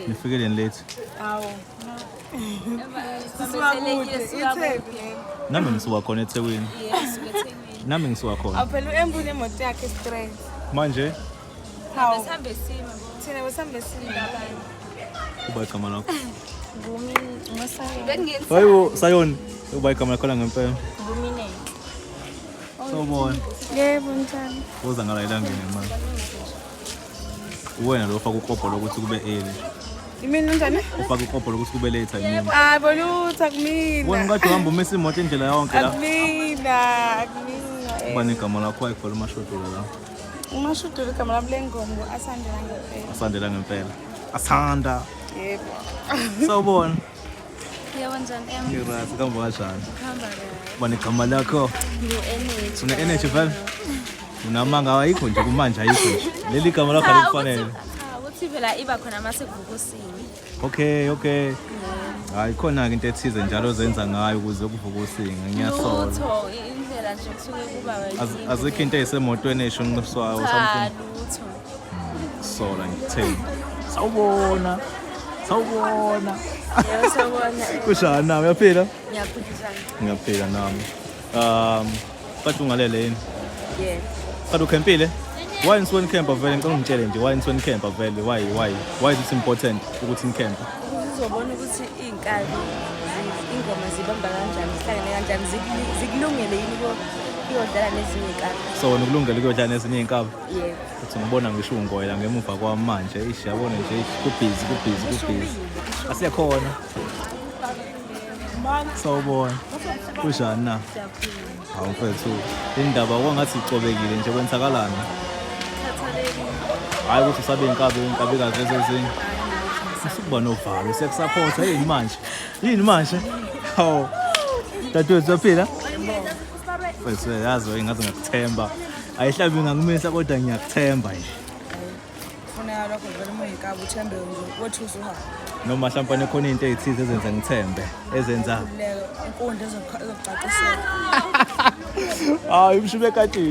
Nifikele late. Awu. Nami ngisuka khona eThekwini. Yes, we're Nami ngisuka khona. Awuphela uembule imoto yakhe straight. Manje Hawu. Sihambe sima. Thina besambe sina. kuba igama lakho. Ngumi ngosayo. Bengiyisa. Hayibo Sayoni, kuba igama lakho la ngempela. Ngumine. Sawubona. Yebo njani? Uza ngala elangeni manje. Uwena lo ufaka ukopho lokuthi kube early. Imini njani? Ufaka ukopho lokuthi kube late yini. Ah, bolutha kumina. Wena ngathi uhamba umisa imoto indlela yonke la. Akumina. Kuba negama lakho ayikhola amashodula la. Umashudula igama lami lengoma asandela ngempela. Asandela ngempela. Asanda. Yebo. Sawubona. Yebo njani em. Ngirazi kamba kanjani. Khamba la. Kuba negama lakho. Nge-energy. Une energy vele. Unamanga ayikho nje kumanje ayikho nje. Leli gama lakho alifanele. Ukuthi phela iba khona mase kuvukusini. Okay. Hayi khona ke into ethize njalo ozenza ngayo ukuze kuvuka usinga ngiyasola. Lutho indlela nje kusuke kuba wena. Azikho into eyisemotweni esho unqiswayo something. Lutho. Sola ngitheni. Sawubona. Yebo sawubona. Kushana nawe uyaphila? Ngiyaphilizana. Ngiyaphila nami. Bathi ungalele yini? Yeah. Kade ukhempile? Why in Swan Camp vele ngicela ungitshele nje why in Swan Camp vele why is it important ukuthi in camp? Uzobona ukuthi inkabi ingoma zibamba kanjani, zihlangene kanjani, zikulungele yini kuyodlala nezinye inkabi. So nokulungela ukuyodlala nezinye iy'nkabi? Yebo. Uthi ngibona ngisho ungoyela ngemuva kwami manje ishi yabona nje kubhizi. Asiyakhona. Sawubona. Kunjani na? Hawu mfethu. Indaba kwangathi icobekile nje kwenzakalani? Hayi ukuthi usabe inkabi kazi ezinye. Sikuba novalo siyakusupport yini manje? Hawu. Dadewethu uyaphila? Bese yazi ngaze ngakuthemba. Ayihlabi ngangimisa kodwa ngiyakuthemba nje. Ufuna lokho vele muyinkabi uthembe nje wethusa uhamba. Noma mhlawumbe khona into ezithize ezenza ngithembe ezenza Inkundla ezokucacisela. hayi mshibe kati